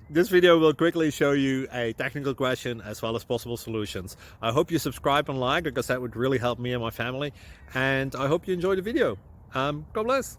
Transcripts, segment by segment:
This video will quickly show you a technical question as well as possible solutions. I hope you subscribe and like, because that would really help me and my family. And I hope you enjoy the video. God bless.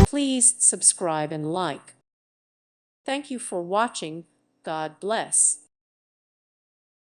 Please subscribe and like. Thank you for watching. God bless.